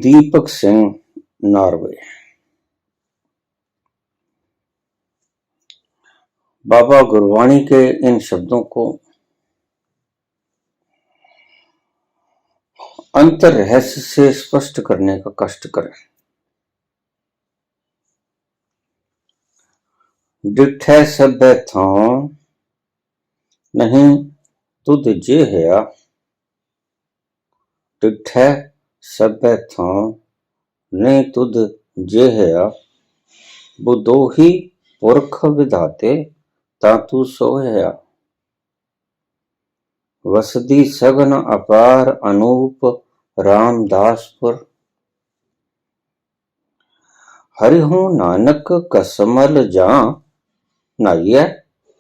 Deepak Singh, Norway. बाबा गुरबाणी के इन शब्दों को अंतर रहस्य से स्पष्ट करने का कष्ट करें। डिठै सभ्य थां नहीं तुध जे है, डिठै सभ्य थां नहीं तुध जे है, बुधो ही पुरख विधाते तातू सोया। वसदी सघन अपार अनूप रामदासपुर, हरिहूं नानक कसमल जां नाइये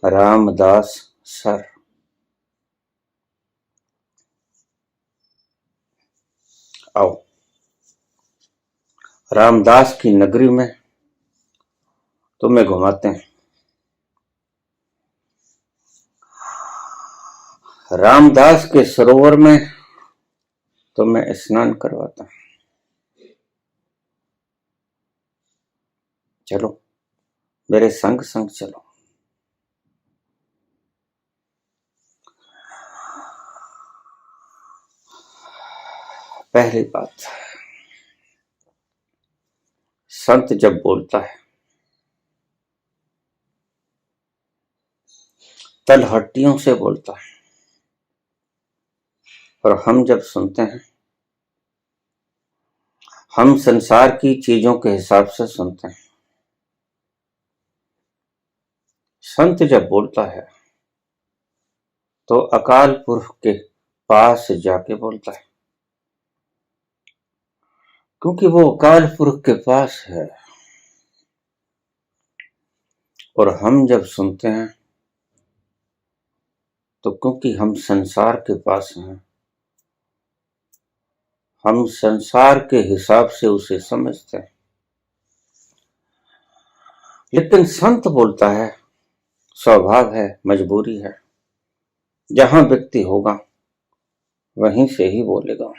रामदास सर। आओ रामदास की नगरी में तुम्हें घुमाते हैं। रामदास के सरोवर में तुम्हें स्नान करवाता हूं। चलो मेरे संग संग चलो। पहली बात, संत जब बोलता है तलहट्टियों से बोलता है, और हम जब सुनते हैं हम संसार की चीजों के हिसाब से सुनते हैं। संत जब बोलता है तो अकाल पुरख के पास जाके बोलता है, क्योंकि वो अकाल पुरख के पास है। और हम जब सुनते हैं तो क्योंकि हम संसार के पास हैं, हम संसार के हिसाब से उसे समझते हैं। लेकिन संत बोलता है, स्वभाव है, मजबूरी है, जहां व्यक्ति होगा वहीं से ही बोलेगा।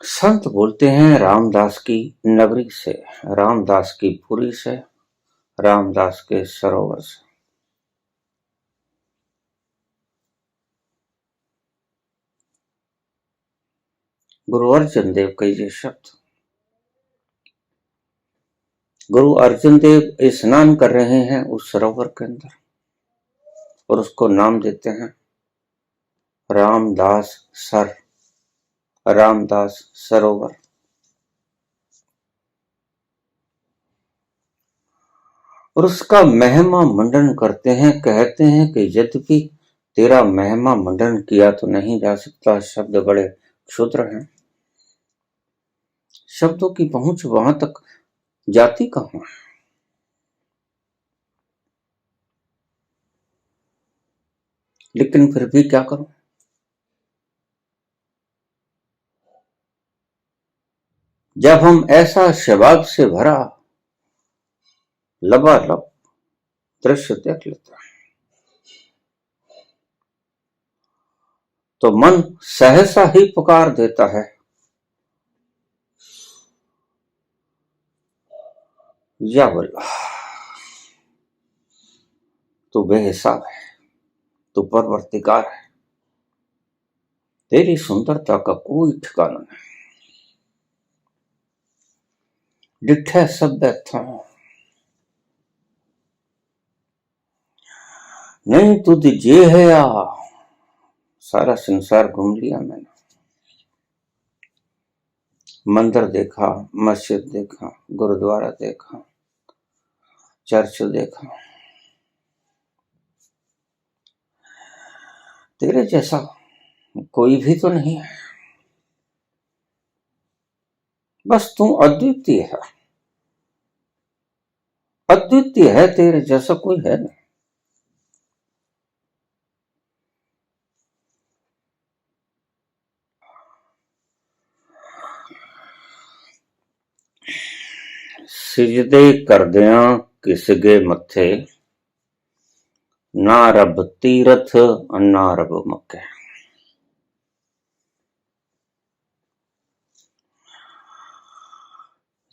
संत बोलते हैं रामदास की नगरी से, रामदास की पुरी से, रामदास के सरोवर से। गुरु अर्जन देव के ये शब्द, गुरु अर्जन देव स्नान कर रहे हैं उस सरोवर के अंदर और उसको नाम देते हैं रामदास सर, रामदास सरोवर। और उसका महिमा मंडन करते हैं। कहते हैं कि यद्यपि तेरा महिमा मंडन किया तो नहीं जा सकता, शब्द बड़े क्षुद्र हैं, शब्दों की पहुंच वहां तक जाती कहां है। लेकिन फिर भी क्या करूं, जब हम ऐसा शबाब से भरा लबालब दृश्य देख लेते हैं तो मन सहसा ही पुकार देता है, या वल्लाह तू बेहिसाब है, तू परवर्तिकार है, तेरी सुंदरता का कोई ठिकाना नहीं। डिठै सभ्य थां नहीं तुझ जे है या। सारा संसार घूम लिया मैंने, मंदिर देखा, मस्जिद देखा, गुरुद्वारा देखा, चर्च देखा, तेरे जैसा कोई भी तो नहीं है। बस तू अद्वितीय है, अद्वितीय है, तेरे जैसा कोई है नहीं। सिजदे करदियां किसगे मथे, ना रब तीरथ ना रब मक्के।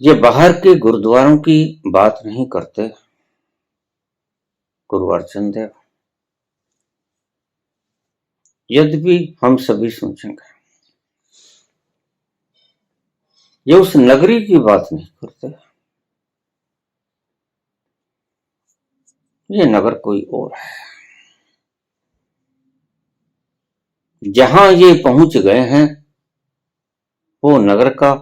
ये बाहर के गुरुद्वारों की बात नहीं करते गुरु अर्जन देव, यद्यपि हम सभी सोचेंगे। ये उस नगरी की बात नहीं करते, ये नगर कोई और है। जहां ये पहुंच गए हैं वो नगर का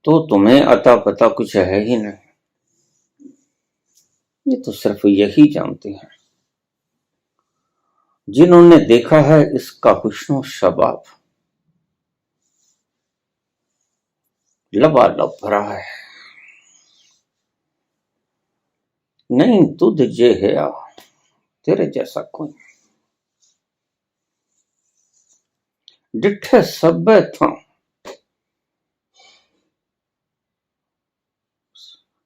तो तुम्हें अता पता कुछ है ही नहीं। ये तो सिर्फ यही जानते हैं जिन्होंने देखा है इसका विष्णु शबाब लबालब भरा है। नहीं तुझ जे है आ, तेरे जैसा कोई डिठे सब था,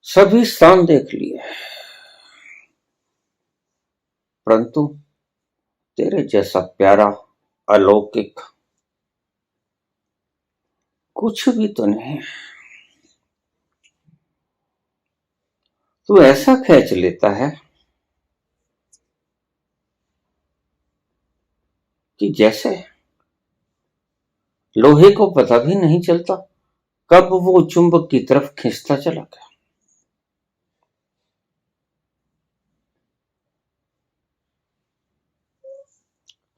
सभी स्थान देख लिए परंतु तेरे जैसा प्यारा अलौकिक कुछ भी तो नहीं। तू ऐसा खींच लेता है कि जैसे लोहे को पता भी नहीं चलता कब वो चुंबक की तरफ खींचता चला गया।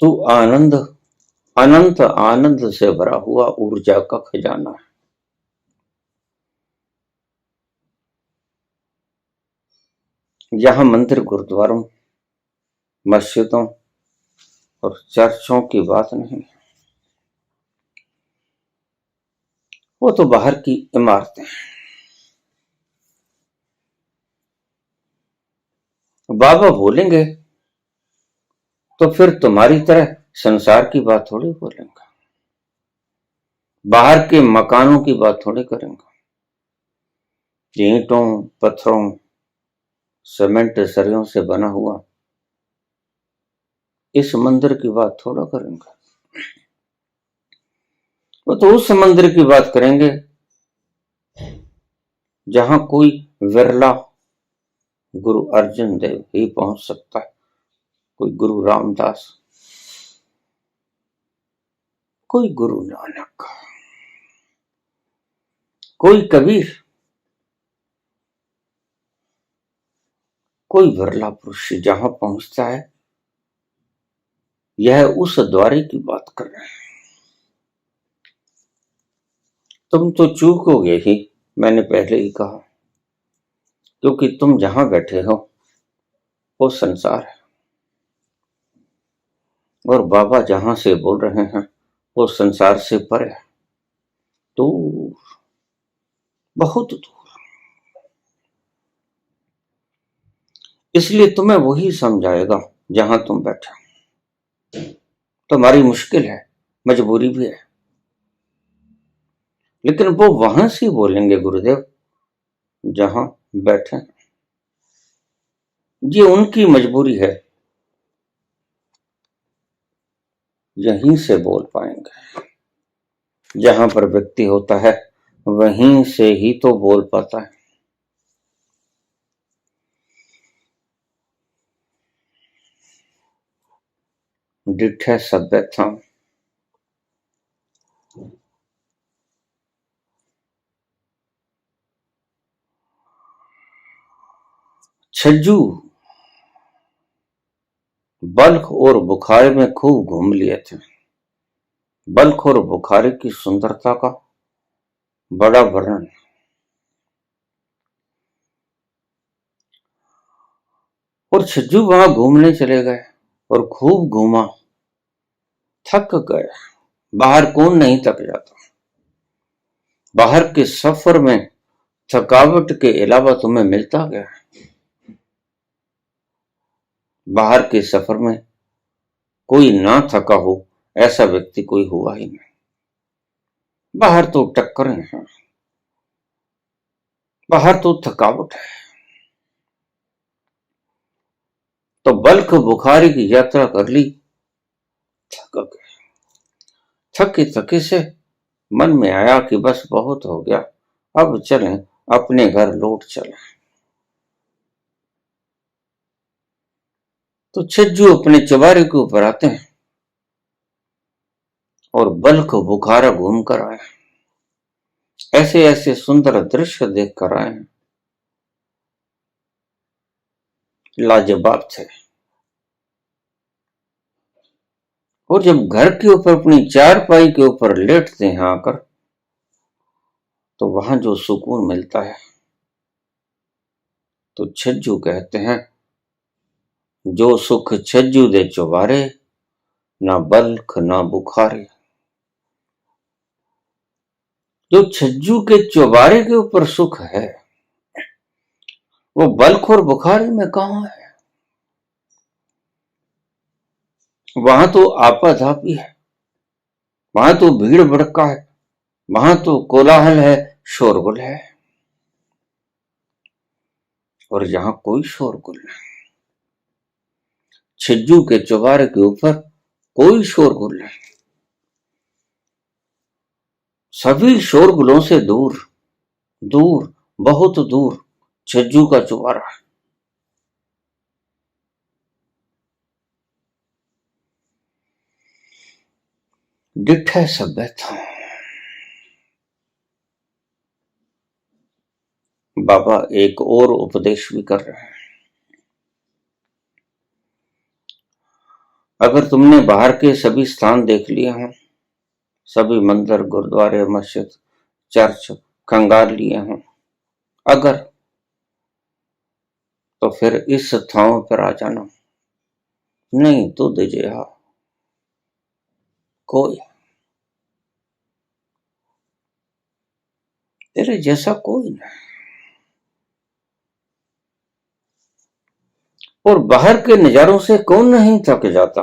तू आनंद अनंत आनंद से भरा हुआ ऊर्जा का खजाना है। यहां मंदिर गुरुद्वारों मस्जिदों और चर्चों की बात नहीं, वो तो बाहर की इमारतें। बाबा बोलेंगे तो फिर तुम्हारी तरह संसार की बात थोड़ी बोलेंगे, बाहर के मकानों की बात थोड़ी करेंगे। ईंटों पत्थरों सीमेंट सरियों से बना हुआ इस मंदिर की बात थोड़ा करेंगे। वो तो उस मंदिर की बात करेंगे जहां कोई विरला गुरु अर्जन देव ही पहुंच सकता है, कोई गुरु रामदास, कोई गुरु नानक, कोई कबीर, कोई विरला पुरुष जहां पहुंचता है। यह उस द्वारे की बात कर रहे हैं। तुम तो चूकोगे ही, मैंने पहले ही कहा, क्योंकि तुम जहां बैठे हो वो संसार है और बाबा जहां से बोल रहे हैं वो संसार से परे है, दूर, बहुत दूर। इसलिए तुम्हें वही समझाएगा जहां तुम बैठे। तुम्हारी मुश्किल है, मजबूरी भी है, लेकिन वो वहां से बोलेंगे गुरुदेव जहां बैठे। ये उनकी मजबूरी है, यहीं से बोल पाएंगे। जहां पर व्यक्ति होता है वहीं से ही तो बोल पाता है। डिठे सभ्य था, छज्जू बल्ख और बुखारे में खूब घूम लिए थे। बल्ख और बुखारे की सुंदरता का बड़ा वर्णन। और छज्जू वहां घूमने चले गए और खूब घूमा, थक गए। बाहर कौन नहीं थक जाता। बाहर के सफर में थकावट के अलावा तुम्हें मिलता क्या है। बाहर के सफर में कोई ना थका हो ऐसा व्यक्ति कोई हुआ ही नहीं। बाहर तो टक्करें हैं, बाहर तो थकावट है। तो बल्ख बुखारी की यात्रा कर ली, थक गए। थके थके से मन में आया कि बस बहुत हो गया, अब चलें अपने घर लौट चले। तो छज्जू अपने चबारे के ऊपर आते हैं और बल्क बुखारा घूम कर आए, ऐसे ऐसे सुंदर दृश्य देख कर आए, लाजवाब थे। और जब घर के ऊपर अपनी चारपाई के ऊपर लेटते हैं आकर, तो वहां जो सुकून मिलता है, तो छज्जू कहते हैं, जो सुख छज्जू दे चुबारे, ना बल्ख ना बुखारे। जो छज्जू के चौबारे के ऊपर सुख है, वो बल्ख और बुखारी में कहां है। वहां तो आपाधापी है, वहां तो भीड़ भड़का है, वहां तो कोलाहल है, शोरगुल है। और यहां कोई शोरगुल नहीं, छज्जू के चौबारे के ऊपर कोई शोरगुल नहीं। सभी शोरगुलों से दूर, दूर, बहुत दूर छज्जू का चौबारा। डिठे सभ्य था। बाबा एक और उपदेश भी कर रहे हैं। अगर तुमने बाहर के सभी स्थान देख लिए हैं, सभी मंदिर, गुरुद्वारे, मस्जिद, चर्च खंगाल लिए हों, अगर, तो फिर इस ठाव पर आ जाना। नहीं तो दीजिए कोई, तेरे जैसा कोई नहीं। और बाहर के नजारों से कौन नहीं थक जाता।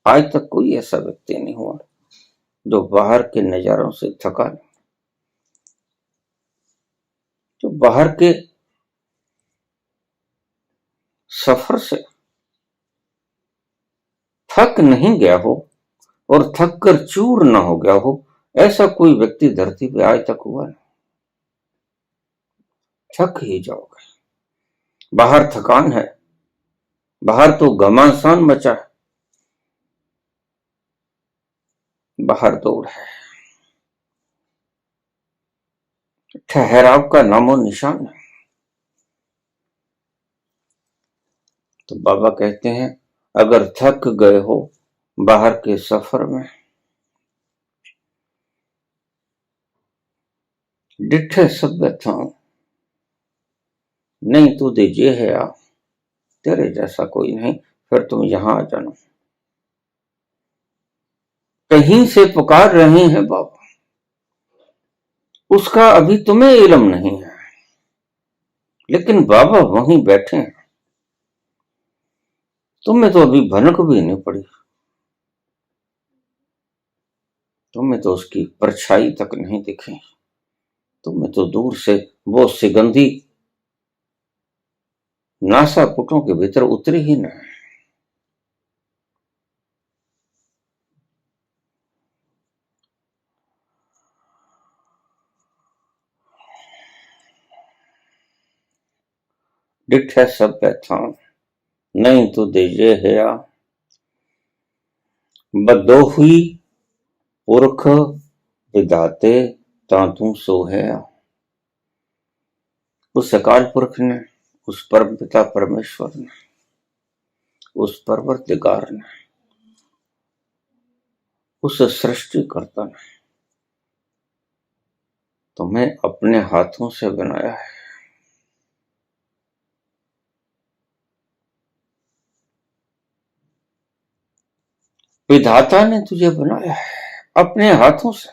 आज तक कोई ऐसा व्यक्ति नहीं हुआ जो बाहर के नजारों से थका नहीं, जो बाहर के सफर से थक नहीं गया हो और थक कर चूर ना हो गया हो, ऐसा कोई व्यक्ति धरती पे आज तक हुआ नहीं। थक ही जाओगे। बाहर थकान है, बाहर तो घमासान मचा है, बाहर दौड़ है, ठहराव का नामो निशान है। तो बाबा कहते हैं, अगर थक गए हो बाहर के सफर में, डिठे सभ्य था, नहीं तू दीजिए है आप, तेरे जैसा कोई नहीं, फिर तुम यहां आ जाना। कहीं से पुकार रहे हैं बाबा, उसका अभी तुम्हें इल्म नहीं है, लेकिन बाबा वहीं बैठे हैं, तुम्हें तो अभी भनक भी नहीं पड़ी, तुम्हें तो उसकी परछाई तक नहीं दिखी, तुम्हें तो दूर से वो सुगंधी नासापुटों के भीतर उतरी ही नहीं। डिठे सभ्य था, नहीं तो दीजिए है बदोही पुरख विधाते तातू सो है। उस अकाल पुरख ने, उस परम पिता परमेश्वर ने, उस परवरदिगार ने, उस सृष्टिकर्ता ने तुम्हें अपने हाथों से बनाया है। विधाता ने तुझे बनाया है अपने हाथों से,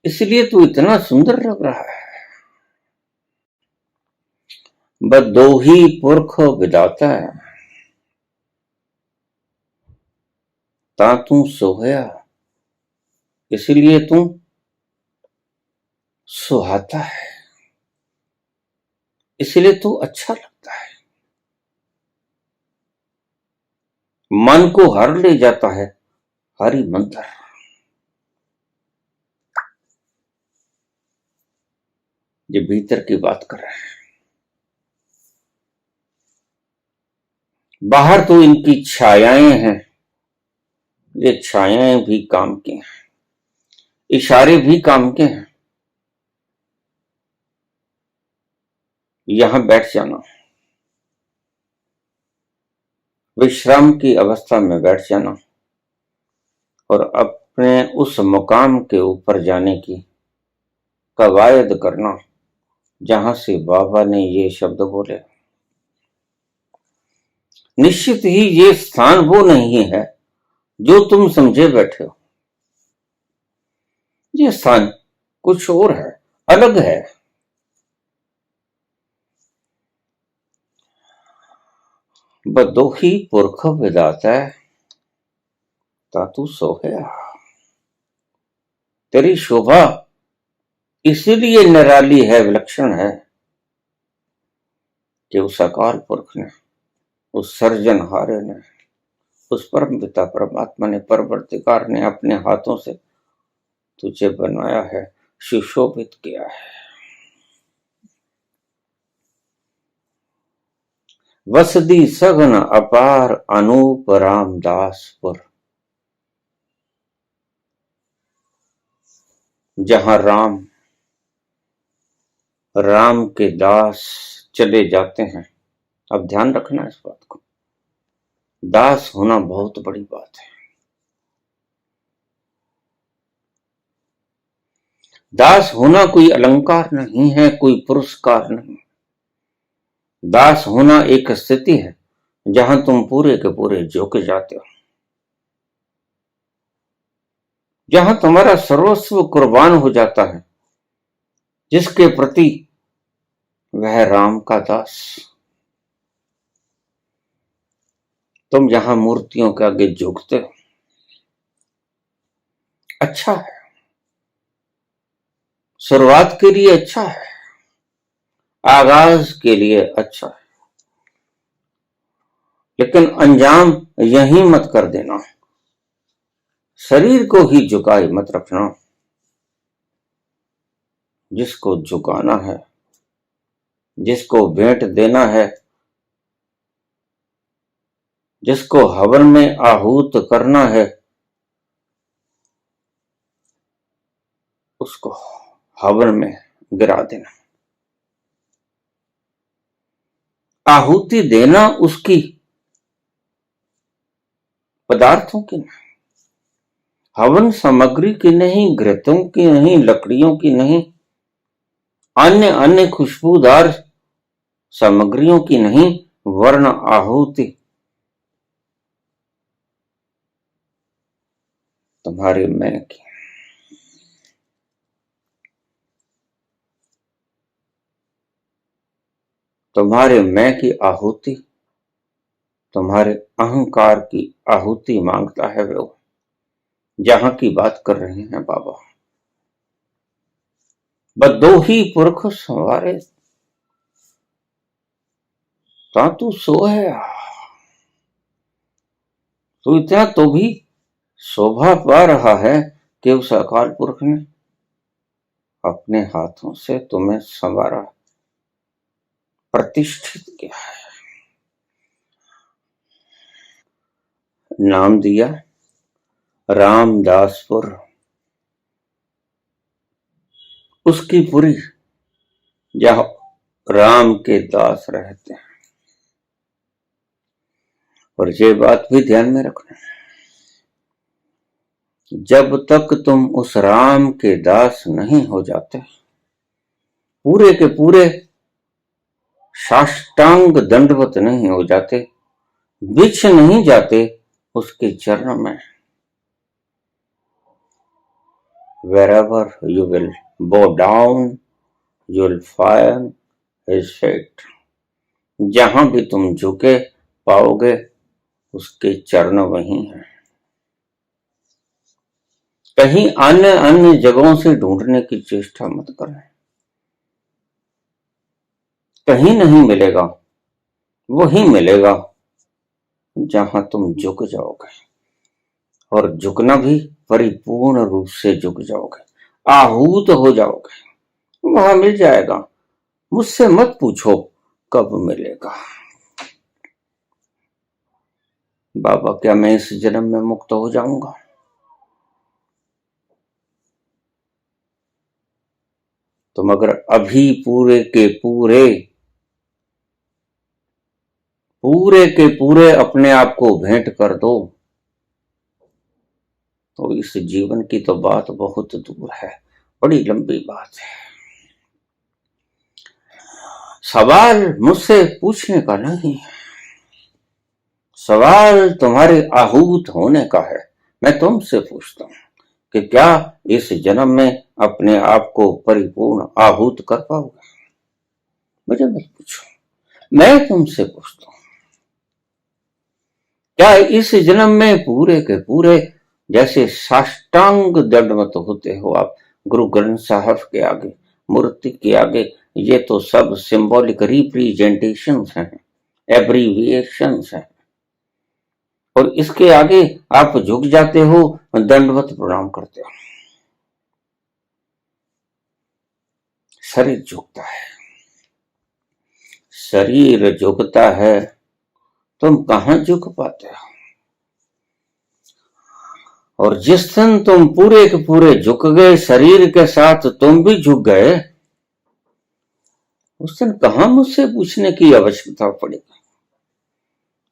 इसलिए तू इतना सुंदर लग रहा है। बदोही पुरख विधाता है तातू सोहया, इसलिए तू सुहाता है, इसलिए तू अच्छा लगता है, मन को हर ले जाता है हरि मंत्र। ये भीतर की बात कर रहे हैं। बाहर तो इनकी छायाएं हैं, ये छायाएं भी काम की हैं, इशारे भी काम के हैं। यहां बैठ जाना, विश्राम की अवस्था में बैठ जाना और अपने उस मुकाम के ऊपर जाने की कवायद करना जहां से बाबा ने ये शब्द बोले। निश्चित ही ये स्थान वो नहीं है जो तुम समझे बैठे हो। ये स्थान कुछ और है, अलग है। बदोही पुरख विधाता तातू सोहया। तेरी शोभा इसीलिए निराली है, विलक्षण है कि उस अकाल पुरख ने, उस सर्जनहारे ने, उस परम पिता परमात्मा ने, परवर्तिकार ने अपने हाथों से तुझे बनवाया है, सुशोभित किया है। वसदी सघन अपार अनूप रामदासपुर। जहां राम राम के दास चले जाते हैं। अब ध्यान रखना इस बात को, दास होना बहुत बड़ी बात है। दास होना कोई अलंकार नहीं है, कोई पुरस्कार नहीं। दास होना एक स्थिति है जहां तुम पूरे के पूरे झुक जाते हो, जहां तुम्हारा सर्वस्व कुर्बान हो जाता है, जिसके प्रति वह राम का दास। तुम जहां मूर्तियों के आगे झुकते हो, अच्छा है, शुरुआत के लिए अच्छा है, आगाज के लिए अच्छा है, लेकिन अंजाम यही मत कर देना। शरीर को ही झुकाए मत रखना। जिसको झुकाना है, जिसको भेंट देना है, जिसको हवन में आहूत करना है, उसको हवन में गिरा देना। आहुति देना उसकी पदार्थों की नहीं, हवन सामग्री की नहीं, घृतों की नहीं, लकड़ियों की नहीं, अन्य अन्य खुशबूदार सामग्रियों की नहीं, वर्ण आहुति तुम्हारे मैं की। तुम्हारे मैं की आहुति, तुम्हारे अहंकार की आहुति मांगता है वो, जहां की बात कर रहे हैं बाबा। बदोही पुरख संवारे तातू सोहया। तो इतना तो भी शोभा पा रहा है कि उस अकाल पुरख ने अपने हाथों से तुम्हें संवारा, प्रतिष्ठित किया है, नाम दिया रामदासपुर। उसकी पुरी जहां राम के दास रहते हैं। और ये बात भी ध्यान में रखना, जब तक तुम उस राम के दास नहीं हो जाते, पूरे के पूरे साष्टांग दंडवत नहीं हो जाते, बिछ नहीं जाते उसके चरणों में, wherever you will bow down, you will find his feet। जहां भी तुम झुके पाओगे उसके चरण वहीं हैं। कहीं अन्य अन्य जगहों से ढूंढने की चेष्टा मत करें, कहीं नहीं मिलेगा, वही मिलेगा जहां तुम झुक जाओगे, और झुकना भी परिपूर्ण रूप से झुक जाओगे, आहूत हो जाओगे, वहां मिल जाएगा, मुझसे मत पूछो कब मिलेगा। बाबा क्या मैं इस जन्म में मुक्त हो जाऊंगा? तुम अगर अभी पूरे के पूरे अपने आप को भेंट कर दो तो इस जीवन की तो बात बहुत दूर है, बड़ी लंबी बात है। सवाल मुझसे पूछने का नहीं, सवाल तुम्हारे आहूत होने का है। मैं तुमसे पूछता हूं कि क्या इस जन्म में अपने आप को परिपूर्ण आहूत कर पाओगे? मुझे मत पूछो, मैं तुमसे पूछता हूं, क्या इस जन्म में पूरे के पूरे जैसे साष्टांग दंडवत होते हो आप गुरु ग्रंथ साहब के आगे, मूर्ति के आगे? ये तो सब सिंबॉलिक रिप्रेजेंटेशंस हैं, एब्रीविएशंस हैं, और इसके आगे आप झुक जाते हो, दंडवत प्रणाम करते हो। शरीर झुकता है, शरीर झुकता है, तुम कहां झुक पाते हो? और जिस दिन तुम पूरे के पूरे झुक गए, शरीर के साथ तुम भी झुक गए, उस दिन कहां मुझसे पूछने की आवश्यकता पड़ेगी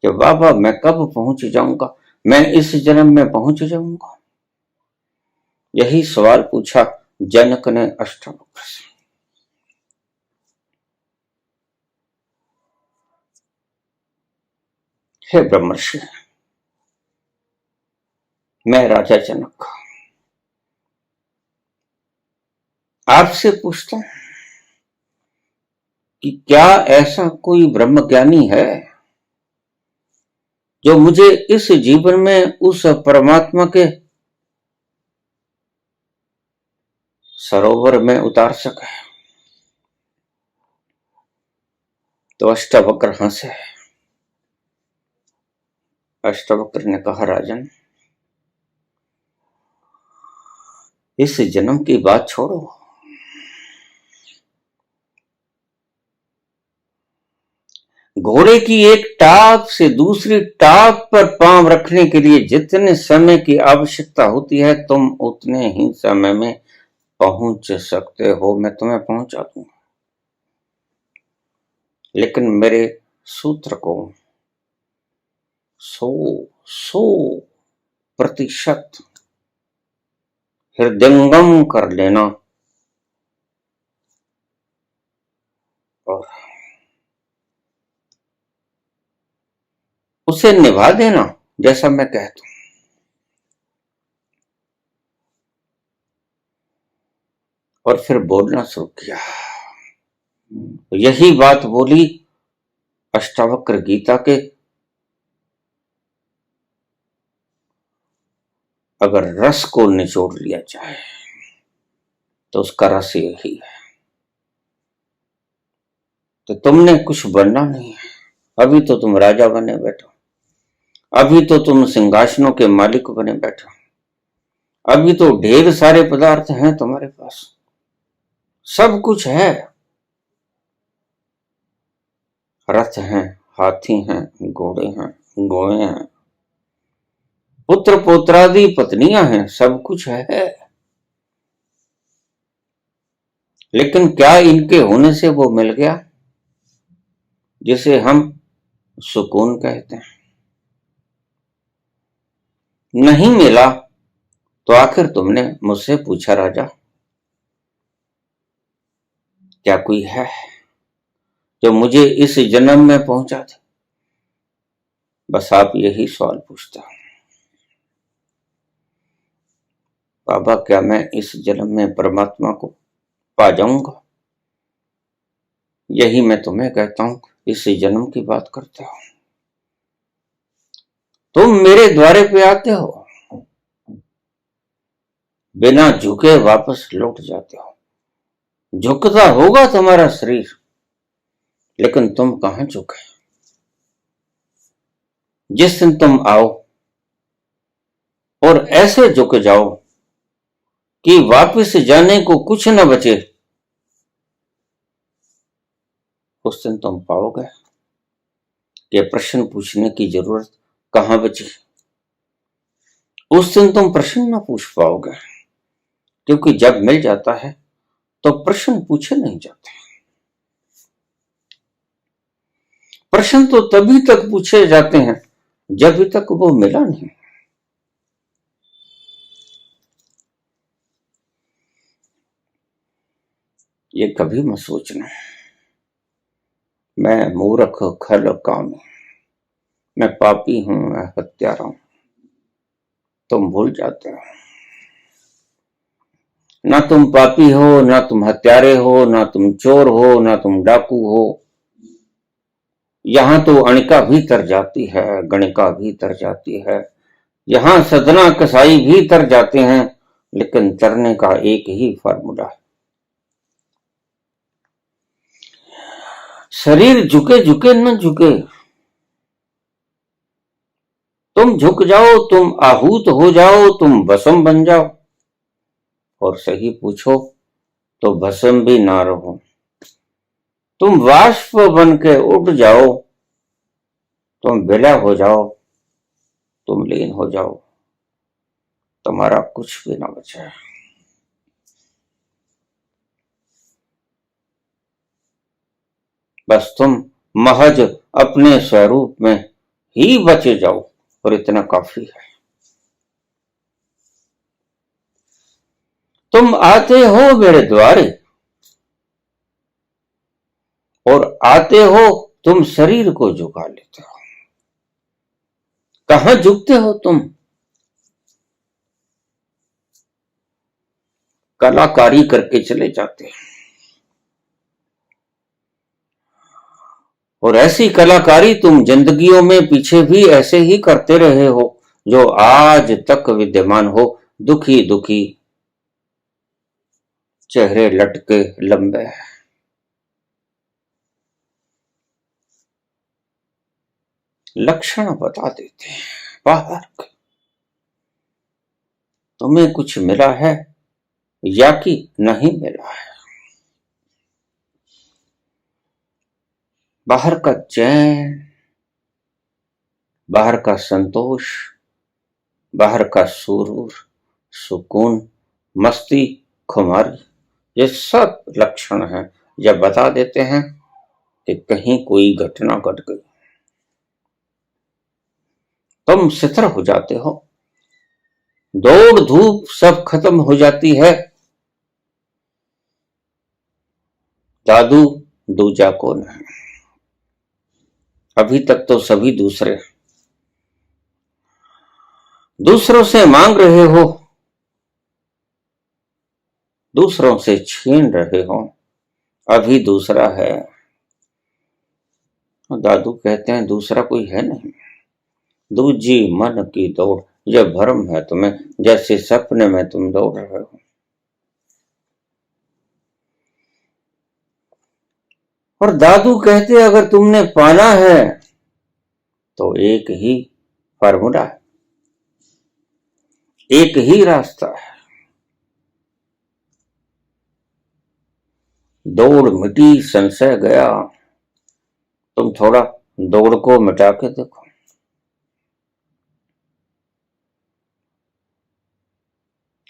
कि बाबा मैं कब पहुंच जाऊंगा, मैं इस जन्म में पहुंच जाऊंगा? यही सवाल पूछा जनक ने अष्टावक्र से। हे ब्रह्मर्षि, मैं राजा जनक आपसे पूछता हूं कि क्या ऐसा कोई ब्रह्मज्ञानी है जो मुझे इस जीवन में उस परमात्मा के सरोवर में उतार सके? तो अष्टावक्र हंसे। अष्टावक्र ने कहा, राजन इस जन्म की बात छोड़ो, घोड़े की एक टाप से दूसरी टाप पर पांव रखने के लिए जितने समय की आवश्यकता होती है तुम उतने ही समय में पहुंच सकते हो, मैं तुम्हें पहुंचा दूंगा। लेकिन मेरे सूत्र को 100% हृदयंगम कर लेना और उसे निभा देना जैसा मैं कहता हूं। और फिर बोलना शुरू किया। यही बात बोली अष्टावक्र गीता के, अगर रस को निचोड़ लिया जाए तो उसका रस यही है। तो तुमने कुछ बनना नहीं है, अभी तो तुम राजा बने बैठो, अभी तो तुम सिंहासनों के मालिक बने बैठो, अभी तो ढेर सारे पदार्थ हैं तुम्हारे पास, सब कुछ है, रथ हैं, हाथी हैं, घोड़े हैं, गोए हैं, पुत्र पौत्रादि पत्नियां हैं, सब कुछ है। लेकिन क्या इनके होने से वो मिल गया जिसे हम सुकून कहते हैं? नहीं मिला तो आखिर तुमने मुझसे पूछा, राजा क्या कोई है जो मुझे इस जन्म में पहुंचा दे? बस आप यही सवाल पूछते हो। बाबा क्या मैं इस जन्म में परमात्मा को पा जाऊंगा? यही मैं तुम्हें कहता हूं, इस जन्म की बात करते हो, तुम मेरे द्वारे पे आते हो, बिना झुके वापस लौट जाते हो। झुकता होगा तुम्हारा शरीर, लेकिन तुम कहां झुके? जिस दिन तुम आओ और ऐसे झुक जाओ कि वापस जाने को कुछ न बचे, उस दिन तुम पाओगे कि प्रश्न पूछने की जरूरत कहां बची। उस दिन तुम प्रश्न ना पूछ पाओगे, क्योंकि जब मिल जाता है तो प्रश्न पूछे नहीं जाते। प्रश्न तो तभी तक पूछे जाते हैं जब तक वो मिला नहीं। ये कभी मत सोचना मैं मूर्ख खल कामी, मैं पापी हूं, मैं हत्यारा हूं। तुम भूल जाते हो ना तुम पापी हो, ना तुम हत्यारे हो, ना तुम चोर हो, ना तुम डाकू हो। यहां तो अणिका भी तर जाती है, गणिका भी तर जाती है, यहां सदना कसाई भी तर जाते हैं, लेकिन तरने का एक ही फार्मूला है। शरीर झुके झुके न झुके, तुम झुक जाओ, तुम आहूत हो जाओ, तुम भस्म बन जाओ, और सही पूछो तो भस्म भी ना रहो। तुम वाष्प बन के उड़ जाओ, तुम विलय हो जाओ, तुम लीन हो जाओ, तुम्हारा कुछ भी ना बचे। बस तुम महज अपने स्वरूप में ही बचे जाओ, और इतना काफी है। तुम आते हो मेरे द्वारे, और आते हो तुम शरीर को झुका लेते हो। कहां झुकते हो तुम? कलाकारी करके चले जाते हैं, और ऐसी कलाकारी तुम जिंदगियों में पीछे भी ऐसे ही करते रहे हो जो आज तक विद्यमान हो। दुखी दुखी चेहरे लटके लंबे, लक्षण बता देते हैं बाहर के। तुम्हें कुछ मिला है या कि नहीं मिला है। बाहर का चैन, बाहर का संतोष, बाहर का सुरूर, सुकून, मस्ती, खुमारी, ये सब लक्षण हैं, जब बता देते हैं कि कहीं कोई घटना घट गई। तुम सितर हो जाते हो, दौड़ धूप सब खत्म हो जाती है। जादू दूजा कौन है? अभी तक तो सभी दूसरों से मांग रहे हो, दूसरों से छीन रहे हो। अभी दूसरा है। दादू कहते हैं दूसरा कोई है नहीं। दूजी मन की दौड़, यह भ्रम है तुम्हें, जैसे सपने में तुम दौड़ रहे हो। और दादू कहते अगर तुमने पाना है तो एक ही फार्मूला है, एक ही रास्ता है। दौड़ मिटी, संशय गया। तुम थोड़ा दौड़ को मिटा के देखो।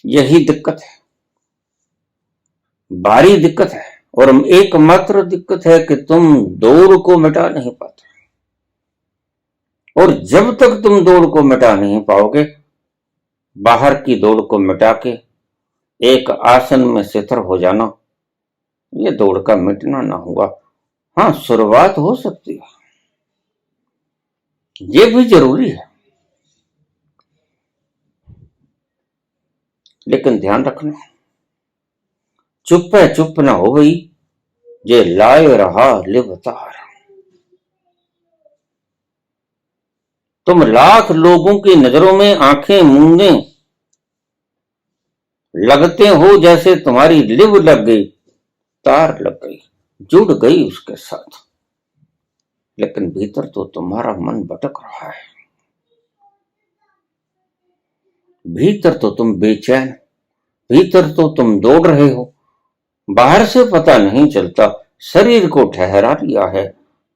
यही दिक्कत है, भारी दिक्कत है, और एकमात्र दिक्कत है कि तुम दौड़ को मिटा नहीं पाते। और जब तक तुम दौड़ को मिटा नहीं पाओगे, बाहर की दौड़ को मिटा के एक आसन में स्थिर हो जाना, ये दौड़ का मिटना ना हुआ। हाँ, शुरुआत हो सकती है, ये भी जरूरी है, लेकिन ध्यान रखना चुप है चुप ना हो गई, जे लाए रहा लिवतार। तुम लाख लोगों की नजरों में आंखें मूंदे लगते हो, जैसे तुम्हारी लिव लग गई, तार लग गई, जुड़ गई उसके साथ, लेकिन भीतर तो तुम्हारा मन भटक रहा है। भीतर तो तुम बेचैन, भीतर तो तुम दौड़ रहे हो। बाहर से पता नहीं चलता, शरीर को ठहरा लिया है,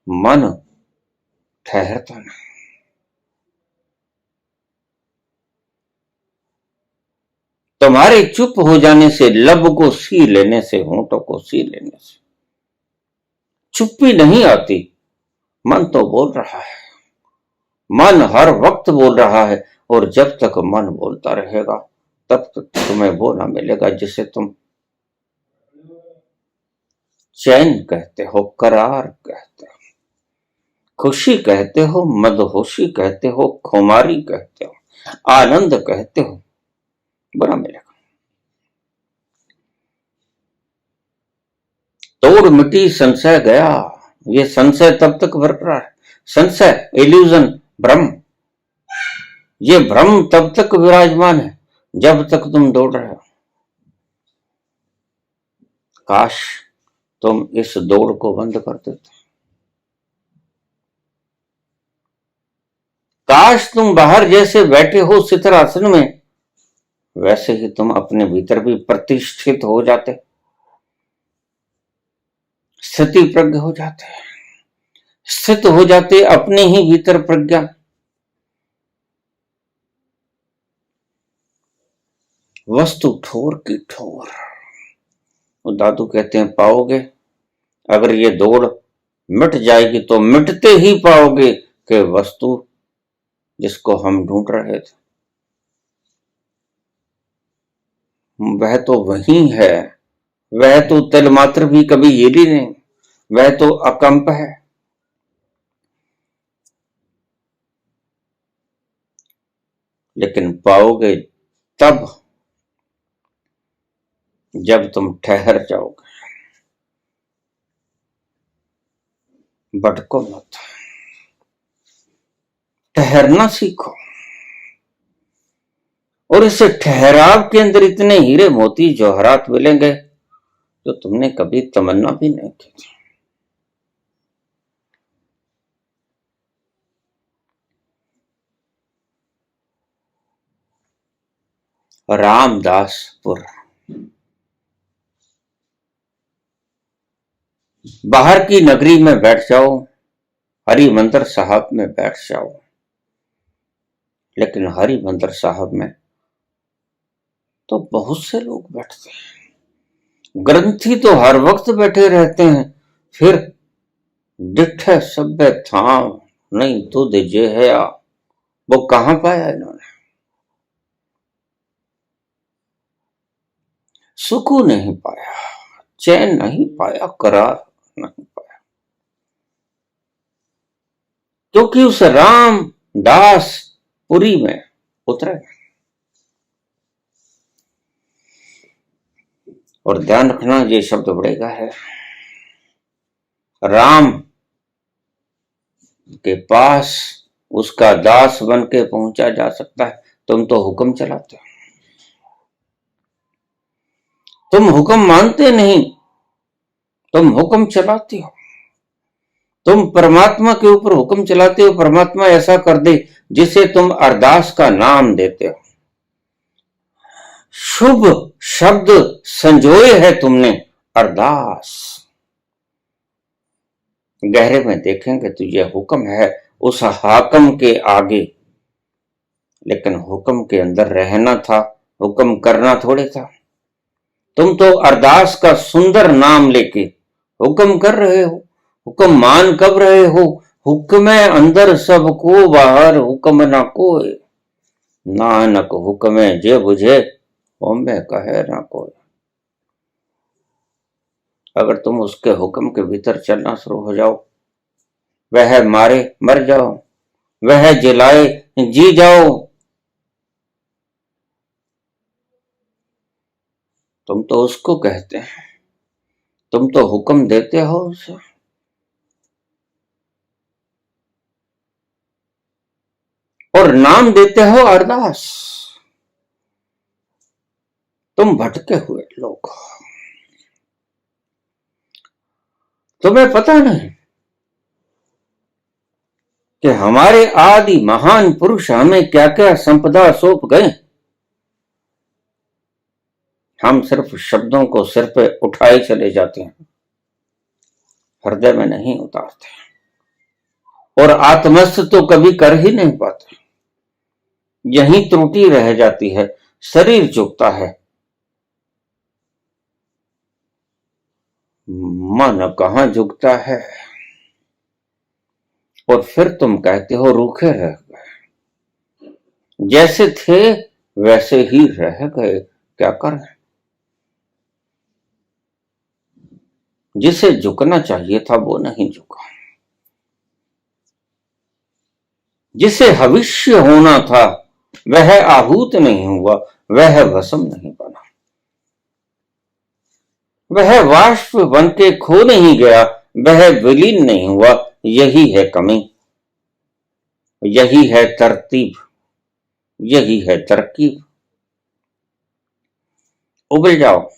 मन ठहरता नहीं। तुम्हारे चुप हो जाने से, लब को सी लेने से, होंठों को सी लेने से चुप्पी नहीं आती। मन तो बोल रहा है, मन हर वक्त बोल रहा है, और जब तक मन बोलता रहेगा तब तक तुम्हें वो ना मिलेगा जिसे तुम चैन कहते हो, करार कहते हो, खुशी कहते हो, मदहोशी कहते हो, खुमारी कहते हो, आनंद कहते हो, बुरा मिलेगा। तोड़ मिटी संशय गया, ये संशय तब तक बरकरार है। संशय, इल्यूजन, भ्रम, ये भ्रम तब तक विराजमान है जब तक तुम दौड़ रहे हो। काश तुम इस दौड़ को बंद कर देते। काश तुम बाहर जैसे बैठे हो सितर आसन में, वैसे ही तुम अपने भीतर भी प्रतिष्ठित हो जाते, स्थिति प्रज्ञ हो जाते, स्थित हो जाते अपने ही भीतर प्रज्ञा। वस्तु ठोर की ठोर। दादू कहते हैं पाओगे, अगर ये दौड़ मिट जाएगी तो मिटते ही पाओगे कि वस्तु जिसको हम ढूंढ रहे थे वह तो वही है, वह तो तिल मात्र भी कभी हिली नहीं, वह तो अकंप है। लेकिन पाओगे तब जब तुम ठहर जाओगे। भटको मत, ठहरना सीखो। और इस ठहराव के अंदर इतने हीरे मोती जौहरात मिलेंगे जो तुमने कभी तमन्ना भी नहीं की थी। रामदासपुर, बाहर की नगरी में बैठ जाओ, हरि मंदिर साहब में बैठ जाओ, लेकिन हरि मंदिर साहब में तो बहुत से लोग बैठते हैं। ग्रंथी तो हर वक्त बैठे रहते हैं, फिर डिठे सभ्य थाम नहीं तुद जे है, वो कहां पाया इन्होंने? सुकून नहीं पाया, चैन नहीं पाया, करार नहीं पाया, क्योंकि उस राम दास पुरी में उतरे। और ध्यान रखना, ये शब्द बड़ेगा है, राम के पास उसका दास बन के पहुंचा जा सकता है। तुम तो हुक्म चलाते हो, तुम हुक्म मानते नहीं, तुम हुक्म चलाते हो। तुम परमात्मा के ऊपर हुक्म चलाते हो, परमात्मा ऐसा कर दे जिसे तुम अरदास का नाम देते हो। शुभ शब्द संजोए है तुमने, अरदास। गहरे में देखेंगे तो यह हुक्म है उस हाकम के आगे, लेकिन हुक्म के अंदर रहना था, हुक्म करना थोड़े था। तुम तो अरदास का सुंदर नाम लेके हुक्म कर रहे हो, हुक्म मान कब रहे हो? हुक्म अंदर सबको, बाहर हुक्म ना कोई, नानक हुक्म जे बुझे ओमे कहे ना कोई। अगर तुम उसके हुक्म के भीतर चलना शुरू हो जाओ, वह मारे मर जाओ, वह जिलाए जी जाओ, तुम तो उसको कहते हैं, तुम तो हुक्म देते हो उसे। और नाम देते हो अरदास। तुम भटके हुए लोग, तुम्हें पता नहीं कि हमारे आदि महान पुरुष हमें क्या क्या संपदा सौंप गए। हम सिर्फ शब्दों को सिर पे उठाए चले जाते हैं। हृदय में नहीं उतारते और आत्मस्थ तो कभी कर ही नहीं पाते। यही त्रुटि रह जाती है, शरीर झुकता है, मन कहां झुकता है। और फिर तुम कहते हो रूखे रह गए, जैसे थे वैसे ही रह गए, क्या करें। जिसे झुकना चाहिए था वो नहीं झुका, जिसे भविष्य होना था वह आहूत नहीं हुआ, वह भस्म नहीं बना, वह वाष्प बन के खो नहीं गया, वह विलीन नहीं हुआ। यही है कमी, यही है तरतीब, यही है तरकीब। उबल जाओ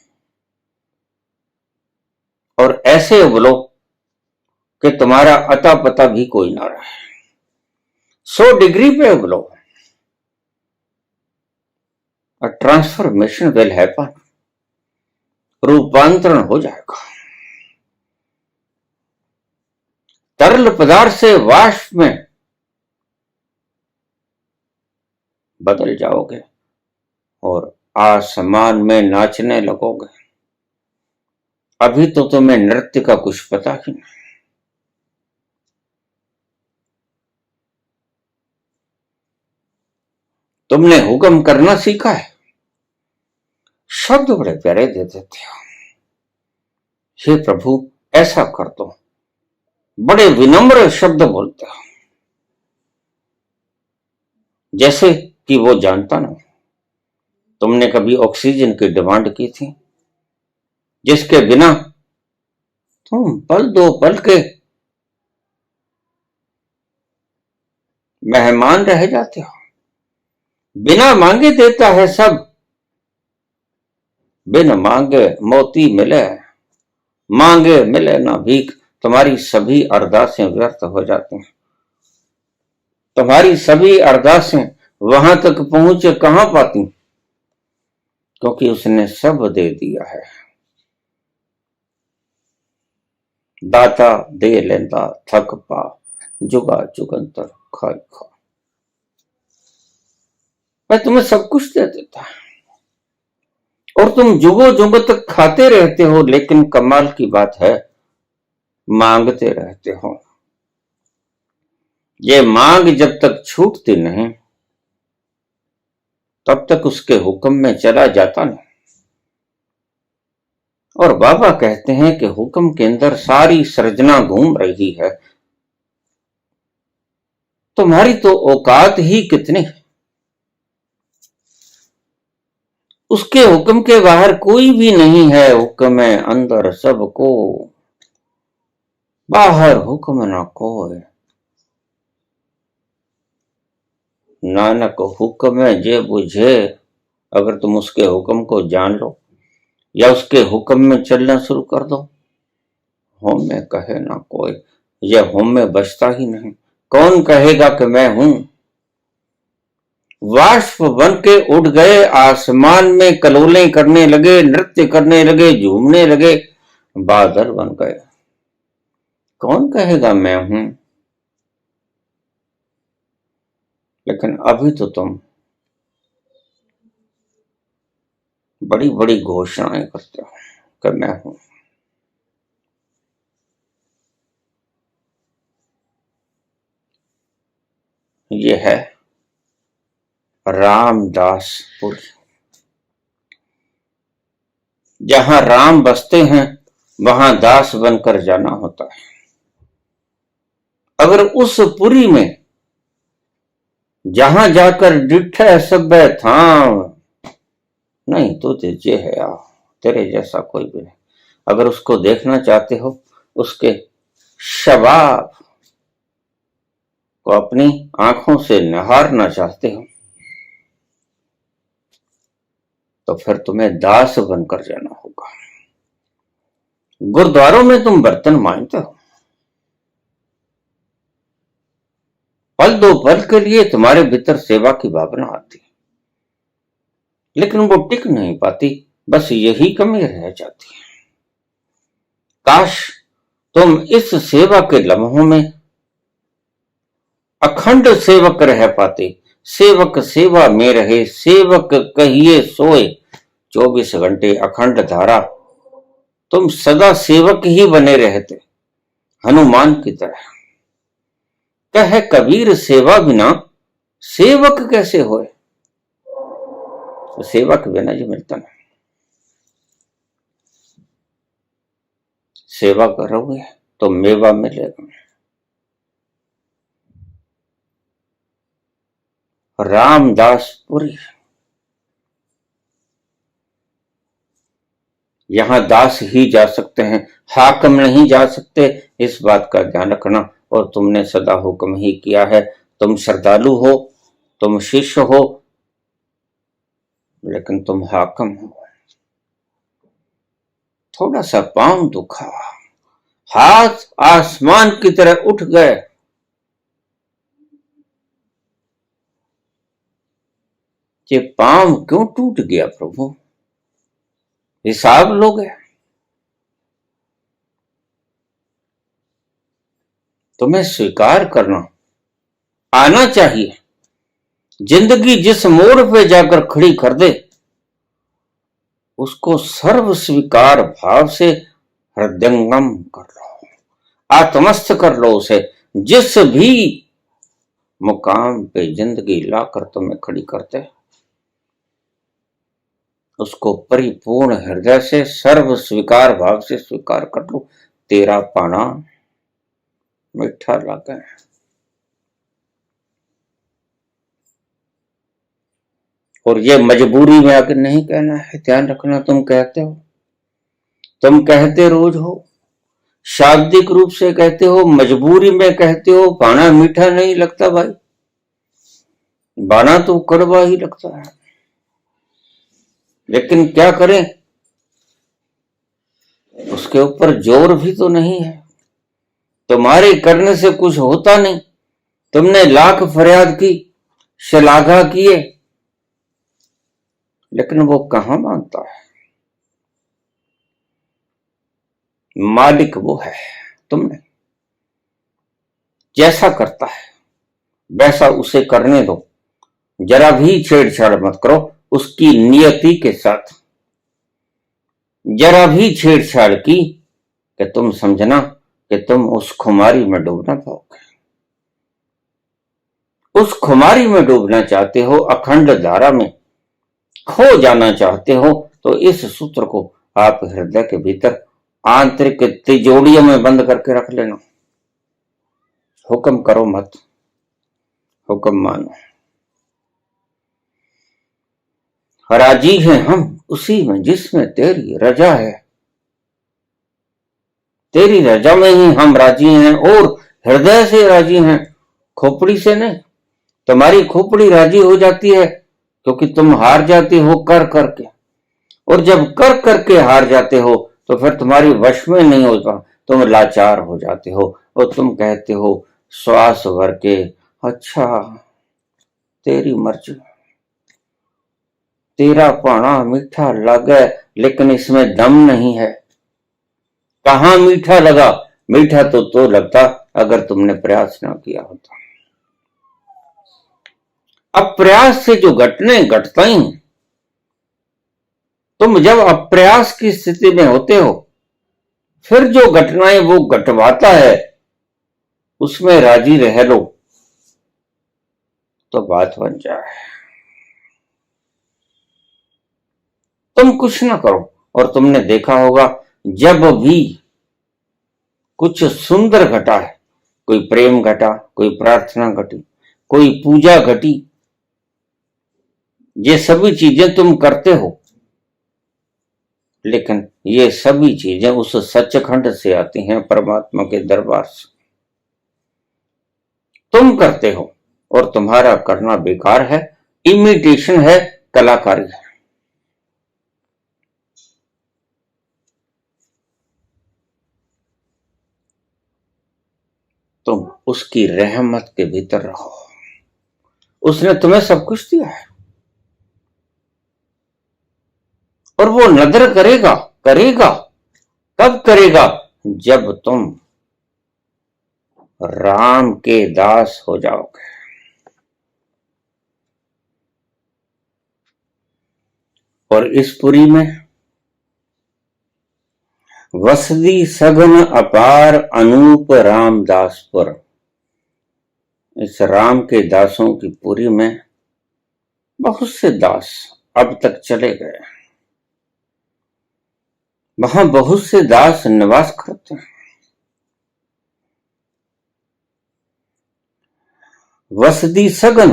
और ऐसे उबलो कि तुम्हारा अता पता भी कोई ना रहे। 100 डिग्री पे उबलो, अ ट्रांसफॉर्मेशन विल हैपन, रूपांतरण हो जाएगा। तरल पदार्थ से वाष्प में बदल जाओगे और आसमान में नाचने लगोगे। अभी तो तुम्हें नृत्य का कुछ पता ही नहीं। तुमने हुक्म करना सीखा है, शब्द बड़े प्यारे दे देते हो, हे प्रभु ऐसा कर दो, बड़े विनम्र शब्द बोलते हो, जैसे कि वो जानता ना। तुमने कभी ऑक्सीजन की डिमांड की थी, जिसके बिना तुम पल दो पल के मेहमान रह जाते हो। बिना मांगे देता है सब, बिन मांगे मोती मिले, मांगे मिले ना भीख। तुम्हारी सभी अरदासें व्यर्थ हो जाती हैं, तुम्हारी सभी अरदासें वहां तक पहुंचे कहां पाती, क्योंकि उसने सब दे दिया है। दाता दे लेंदा थक पा, जुगा जुगंतर खाई खा। मैं तुम्हें सब कुछ दे देता है और तुम जुगो जुग तक खाते रहते हो, लेकिन कमाल की बात है मांगते रहते हो। ये मांग जब तक छूटती नहीं तब तक उसके हुक्म में चला जाता नहीं। और बाबा कहते हैं कि हुक्म के अंदर सारी सृजना घूम रही है, तुम्हारी तो औकात ही कितनी है। उसके हुक्म के बाहर कोई भी नहीं है, हुक्म है अंदर सबको, बाहर हुक्म ना कोई। नानक हुक्म है जे बुझे। अगर तुम उसके हुक्म को जान लो या उसके हुक्म में चलना शुरू कर दो, हम में कहे ना कोई, यह हम में बचता ही नहीं। कौन कहेगा कि मैं हूं। वाष्प बन के उड़ गए, आसमान में कलोलें करने लगे, नृत्य करने लगे, झूमने लगे, बादल बन गए। कौन कहेगा मैं हूं। लेकिन अभी तो तुम बड़ी बड़ी घोषणाएं करते हो कि मैं हूं। ये है रामदासपुर। जहां राम बसते हैं वहां दास बनकर जाना होता है। अगर उस पुरी में जहां जाकर डिठे सब थाम, नहीं तो तेजे है आ, तेरे जैसा कोई भी नहीं। अगर उसको देखना चाहते हो, उसके शबाब को अपनी आंखों से निहारना चाहते हो, तो फिर तुम्हें दास बनकर जाना होगा। गुरुद्वारों में तुम बर्तन मांगते हो, पल दो पल के लिए तुम्हारे भीतर सेवा की भावना आती है, लेकिन वो टिक नहीं पाती। बस यही कमी रह जाती है। काश तुम इस सेवा के लम्हों में अखंड सेवक रह पाते। सेवक सेवा में रहे, सेवक कहिए सोए, 24 घंटे अखंड धारा। तुम सदा सेवक ही बने रहते, हनुमान की तरह। कह कबीर सेवा बिना सेवक कैसे होए। तो सेवक बिना जी मिलता नहीं। सेवा करोगे तो मेवा मिलेगा। रामदासपुरी, यहां दास ही जा सकते हैं, हाकम नहीं जा सकते, इस बात का ध्यान रखना। और तुमने सदा हुक्म ही किया है। तुम श्रद्धालु हो, तुम शिष्य हो, लेकिन तुम हाकम हो। थोड़ा सा पांव दुखा, हाथ आसमान की तरह उठ गए। ये पांव क्यों टूट गया प्रभु, हिसाब लोगे। तुम्हें स्वीकार करना आना चाहिए। जिंदगी जिस मोड़ पे जाकर खड़ी कर दे, उसको सर्व स्वीकार भाव से हृदयंगम कर लो, आत्मस्थ कर लो उसे। जिस भी मुकाम पे जिंदगी लाकर तुम्हें खड़ी करते, उसको परिपूर्ण हृदय से सर्व स्वीकार भाव से स्वीकार कर लो। तेरा पाना मीठा लगा है। और ये मजबूरी में आकर नहीं कहना है, ध्यान रखना। तुम कहते हो, तुम कहते रोज हो, शाब्दिक रूप से कहते हो, मजबूरी में कहते हो। पाना मीठा नहीं लगता भाई, बाना तो कड़वा ही लगता है। लेकिन क्या करें, उसके ऊपर जोर भी तो नहीं है। तुम्हारे करने से कुछ होता नहीं। तुमने लाख फरियाद की, शलाघा किए, लेकिन वो कहां मानता है। मालिक वो है, तुम नहीं। जैसा करता है वैसा उसे करने दो। जरा भी छेड़छाड़ मत करो उसकी नियति के साथ। जरा भी छेड़छाड़ की कि तुम समझना कि तुम उस खुमारी में डूबना पाओगे। उस खुमारी में डूबना चाहते हो, अखंड धारा में खो जाना चाहते हो, तो इस सूत्र को आप हृदय के भीतर आंतरिक तिजोड़ियों में बंद करके रख लेना। हुक्म करो मत, हुक्म मानो। राजी हैं हम उसी में जिसमें तेरी रजा है। तेरी रजा में ही हम राजी हैं, और हृदय से राजी हैं, खोपड़ी से नहीं। तुम्हारी खोपड़ी राजी हो जाती है क्योंकि तुम हार जाते हो कर करके। और जब कर करके हार जाते हो तो फिर तुम्हारी वश में नहीं होता, तुम लाचार हो जाते हो। और तुम कहते हो श्वास भर के, अच्छा तेरी मर्जी, तेरा पाना मीठा लगे, लेकिन इसमें दम नहीं है। कहां मीठा लगा? मीठा तो लगता अगर तुमने प्रयास ना किया होता। अब प्रयास से जो घटने घटता ही, तुम जब अप्रयास की स्थिति में होते हो, फिर जो घटनाएं वो घटवाता है उसमें राजी रह लो तो बात बन जाए। तुम कुछ ना करो, और तुमने देखा होगा जब भी कुछ सुंदर घटा है, कोई प्रेम घटा, कोई प्रार्थना घटी, कोई पूजा घटी, ये सभी चीजें तुम करते हो, लेकिन ये सभी चीजें उस सचखंड से आती हैं, परमात्मा के दरबार से। तुम करते हो और तुम्हारा करना बेकार है, इमिटेशन है, कलाकारी है। तुम उसकी रहमत के भीतर रहो। उसने तुम्हें सब कुछ दिया है, और वो नदर करेगा। करेगा कब करेगा? जब तुम राम के दास हो जाओगे। और इस पुरी में वसदी सघन अपार अनूप रामदासपुर, इस राम के दासों की पुरी में बहुत से दास अब तक चले गए। वहां बहुत से दास निवास करते हैं। वसदी सघन,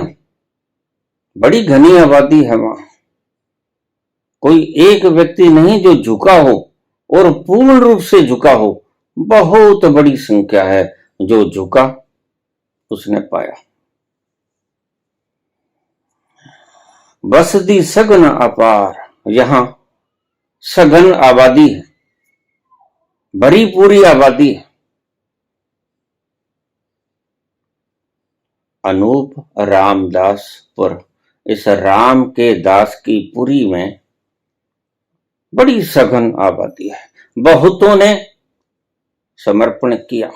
बड़ी घनी आबादी है वहां। कोई एक व्यक्ति नहीं जो झुका हो, और पूर्ण रूप से झुका हो। बहुत बड़ी संख्या है जो झुका, उसने पाया। बसदी सघन अपार, यहां सघन आबादी है, भरी पूरी आबादी है। अनूप रामदासपुर, इस राम के दास की पुरी में बड़ी सघन आबादी है। बहुतों ने समर्पण किया,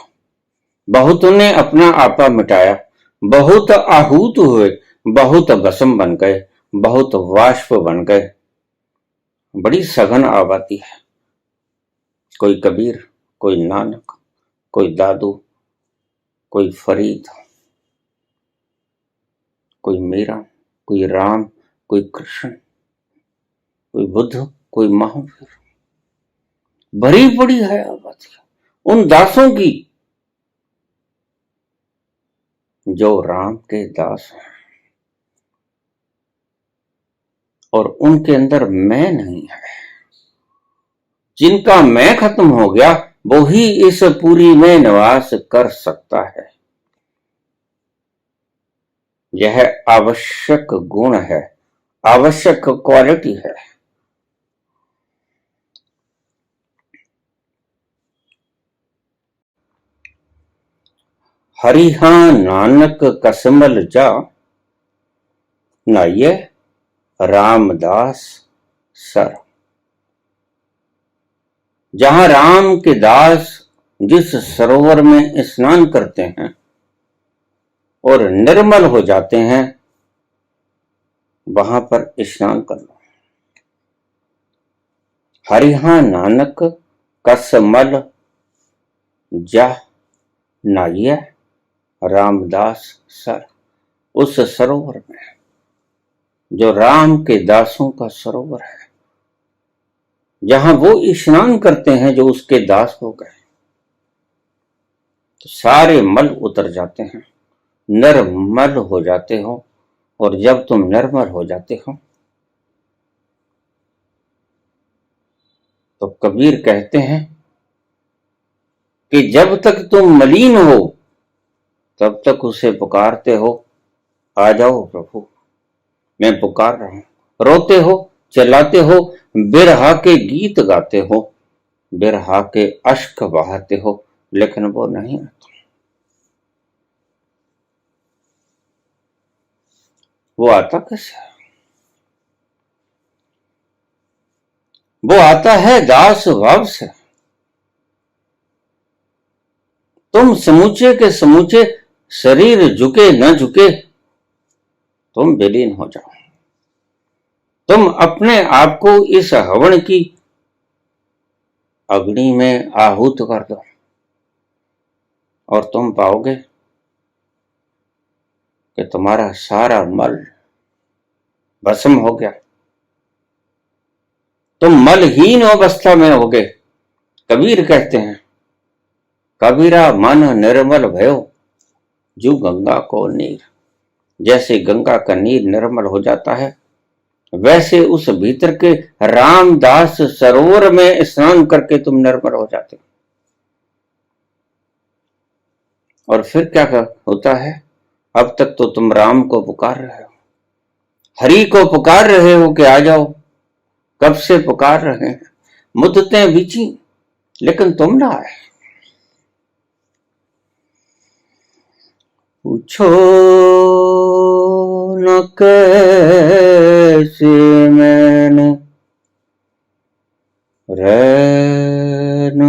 बहुतों ने अपना आपा मिटाया, बहुत आहूत हुए, बहुत भस्म बन गए, बहुत वाष्प बन गए। बड़ी सघन आबादी है। कोई कबीर, कोई नानक, कोई दादू, कोई फरीद, कोई मीरा, कोई राम, कोई कृष्ण, कोई बुद्ध, कोई महावीर। भरी पड़ी है आबादी उन दासों की जो राम के दास हैं, और उनके अंदर मैं नहीं है। जिनका मैं खत्म हो गया वो ही इस पूरी में निवास कर सकता है। यह आवश्यक गुण है, आवश्यक क्वालिटी है। हरिहा नानक कसमल जा, नाये रामदास सर। जहां राम के दास जिस सरोवर में स्नान करते हैं और निर्मल हो जाते हैं, वहां पर स्नान कर लो। हरिहा नानक कसमल जा, नाये रामदास सर। उस सरोवर में जो राम के दासों का सरोवर है, जहां वो स्नान करते हैं जो उसके दास हो गए, तो सारे मल उतर जाते हैं, निर्मल हो जाते हो। और जब तुम निर्मल हो जाते हो तो कबीर कहते हैं कि जब तक तुम मलिन हो तब तक उसे पुकारते हो, आ जाओ प्रभु, मैं पुकार रहा हूं। रोते हो, चिल्लाते हो, बिरहा के गीत गाते हो, बिरहा के अश्क बहाते हो, लेकिन वो नहीं आता। वो आता कैसे? वो आता है दास भाव से। तुम समूचे के समूचे शरीर झुके न झुके, तुम विलीन हो जाओ। तुम अपने आप को इस हवन की अग्नि में आहूत कर दो और तुम पाओगे कि तुम्हारा सारा मल भस्म हो गया। तुम मलहीन अवस्था में होगे। कबीर कहते हैं, कबीरा मन निर्मल भयो जो गंगा को नीर। जैसे गंगा का नीर निर्मल हो जाता है, वैसे उस भीतर के रामदास सरोवर में स्नान करके तुम निर्मल हो जाते हो। और फिर क्या होता है? अब तक तो तुम राम को पुकार रहे हो, हरि को पुकार रहे हो कि आ जाओ। कब से पुकार रहे हैं, मुद्दतें बीची, लेकिन तुम ना आए। पूछो न कैसे मैंने रैन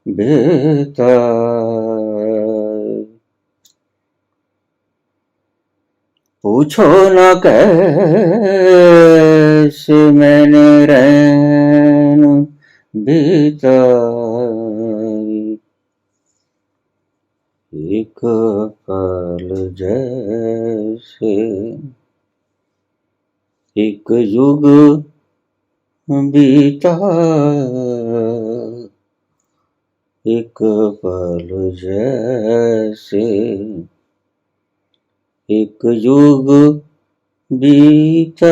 बेता, पूछो ना कैसे मैंने रैन बिताई, एक पल जैसे एक युग बीता, एक पल जैसे एक युग बीता,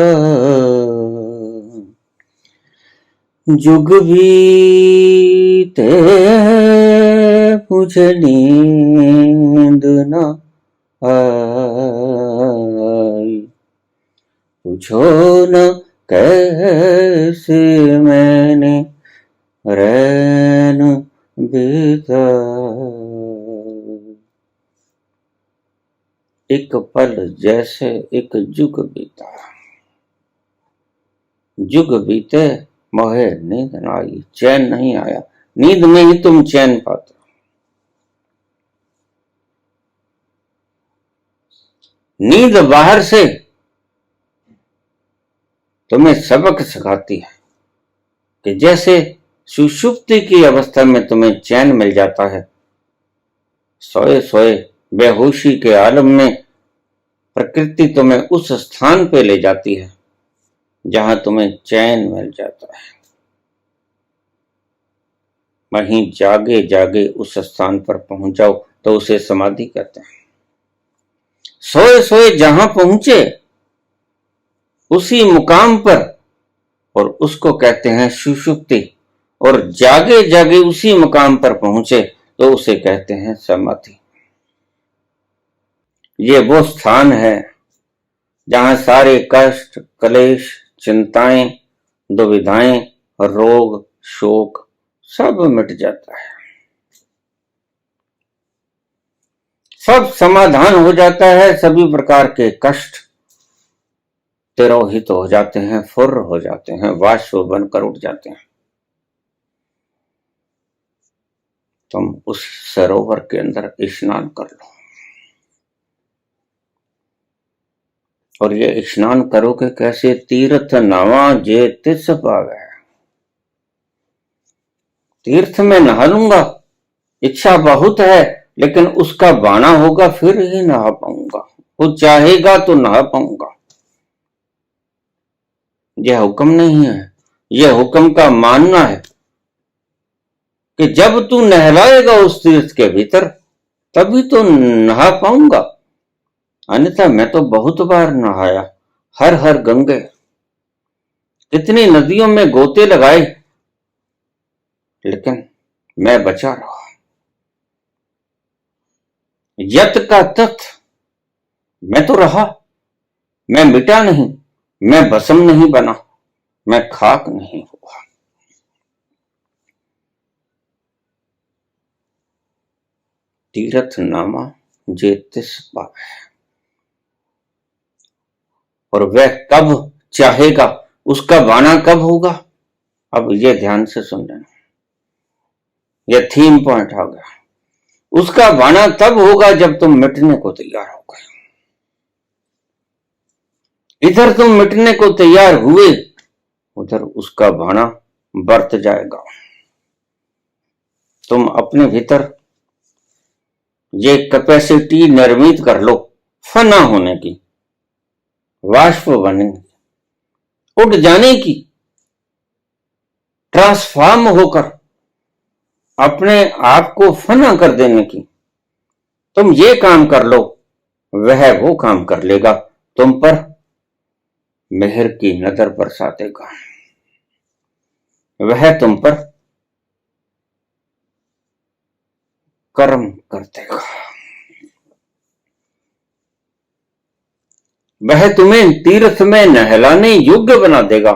जुग बीते मुझे नींद न आई, पूछो न कैसे मैंने रैन बिताई, एक पल जैसे एक जुग बीता, जुग बीते मोहे नींद न आई, चैन नहीं आया। नींद में ही तुम चैन पाते हो। नींद बाहर से तुम्हें सबक सिखाती है कि जैसे सुषुप्ति की अवस्था में तुम्हें चैन मिल जाता है, सोए सोए बेहोशी के आलम में प्रकृति तुम्हें उस स्थान पे ले जाती है जहां तुम्हें चैन मिल जाता है। वहीं जागे जागे उस स्थान पर पहुंच जाओ तो उसे समाधि कहते हैं। सोए सोए जहां पहुंचे उसी मुकाम पर, और उसको कहते हैं सुषुप्ति, और जागे जागे उसी मुकाम पर पहुंचे तो उसे कहते हैं समाधि। ये वो स्थान है जहां सारे कष्ट, क्लेश, चिंताएं, दुविधाएं, रोग, शोक सब मिट जाता है, सब समाधान हो जाता है, सभी प्रकार के कष्ट तिरोहित हो जाते हैं, फुर्र हो जाते हैं, वाष्प बनकर उठ जाते हैं। तुम उस सरोवर के अंदर स्नान कर लो, और ये स्नान करोगे कैसे? तीर्थ नवा जे तिस पावे, तीर्थ में नहा लूंगा, इच्छा बहुत है लेकिन उसका बाना होगा फिर ही नहा पाऊंगा, वो चाहेगा तो नहा पाऊंगा। यह हुक्म नहीं है, यह हुक्म का मानना है कि जब तू नहलाएगा उस तीर्थ के भीतर तभी तो नहा पाऊंगा, अन्यथा मैं तो बहुत बार नहाया, हर हर गंगे, कितनी नदियों में गोते लगाए लेकिन मैं बचा रहा। यत का तत्, मैं तो रहा, मैं मिटा नहीं, मैं भस्म नहीं बना, मैं खाक नहीं हुआ। तीर्थ नामा जे तिस पावे, और वह कब चाहेगा, उसका बाना कब होगा। अब ये ध्यान से सुन लेना, यह थीम पॉइंट आ गया। उसका बाना तब होगा जब तुम मिटने को तैयार हो गए। इधर तुम मिटने को तैयार हुए, उधर उसका बाना बरत जाएगा। तुम अपने भीतर ये कैपेसिटी निर्मित कर लो फना होने की, वाष्प बनने की, उड़ जाने की, ट्रांसफॉर्म होकर अपने आप को फना कर देने की। तुम ये काम कर लो, वह वो काम कर लेगा, तुम पर मेहर की नजर बरसा देगा, वह तुम पर कर्म कर देगा, वह तुम्हें तीर्थ में नहलाने योग्य बना देगा,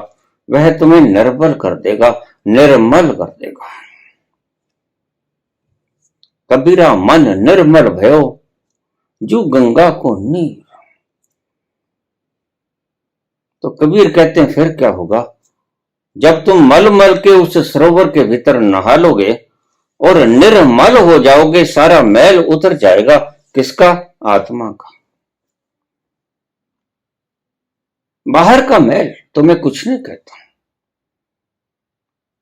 वह तुम्हें निर्बल कर देगा, निर्मल कर देगा। कबीरा मन निर्मल भयो जो गंगा को नीर। तो कबीर कहते हैं फिर क्या होगा, जब तुम मल मल के उस सरोवर के भीतर नहा लोगे और निर्मल हो जाओगे, सारा मैल उतर जाएगा, किसका? आत्मा का। बाहर का मैल तुम्हें कुछ नहीं कहता।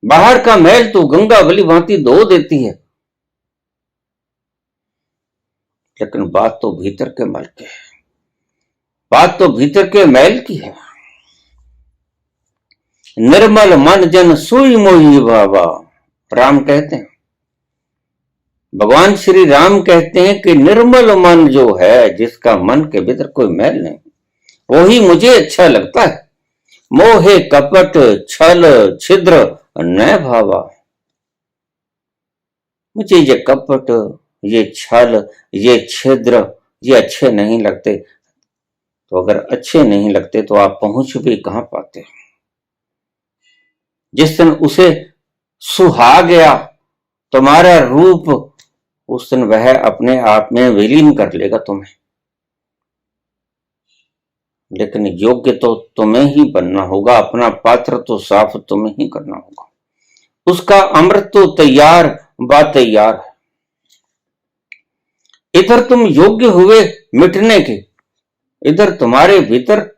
बाहर का मैल तो गंगा भली भांति धो देती है, लेकिन बात तो भीतर के मल की है, बात तो भीतर के मैल की है। निर्मल मन जन सुई मोही बाबा, राम कहते हैं, भगवान श्री राम कहते हैं कि निर्मल मन जो है, जिसका मन के भीतर कोई मैल नहीं, वही मुझे अच्छा लगता है। मोहे कपट छल छिद्र न भावा, मुझे ये कपट, ये छल, ये छिद्र, ये अच्छे नहीं लगते। तो अगर अच्छे नहीं लगते तो आप पहुंच भी कहां पाते। जिस दिन उसे सुहा गया तुम्हारा रूप, उस दिन वह अपने आप में विलीन कर लेगा तुम्हें। लेकिन योग्य तो तुम्हें ही बनना होगा, अपना पात्र तो साफ तुम्हें ही करना होगा। उसका अमृत तो तैयार बात तैयार है। इधर तुम योग्य हुए मिटने के, इधर तुम्हारे भीतर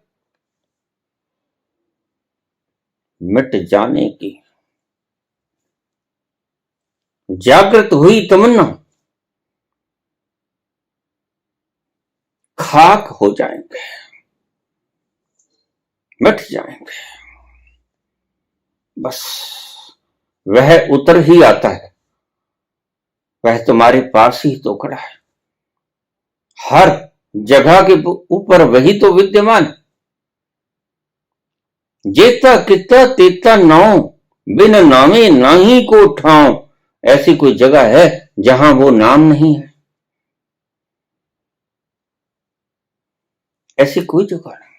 मिट जाने की जागृत हुई तमन्ना, खाक हो जाएंगे, मिट जाएंगे। बस वह उतर ही आता है, वह तुम्हारे पास ही तो खड़ा है, हर जगह के ऊपर वही तो विद्यमान। जेता किता तेता नाव, बिन नामे नाही को ठाव। ऐसी कोई जगह है जहां वो नाम नहीं है? ऐसी कोई जगह नहीं।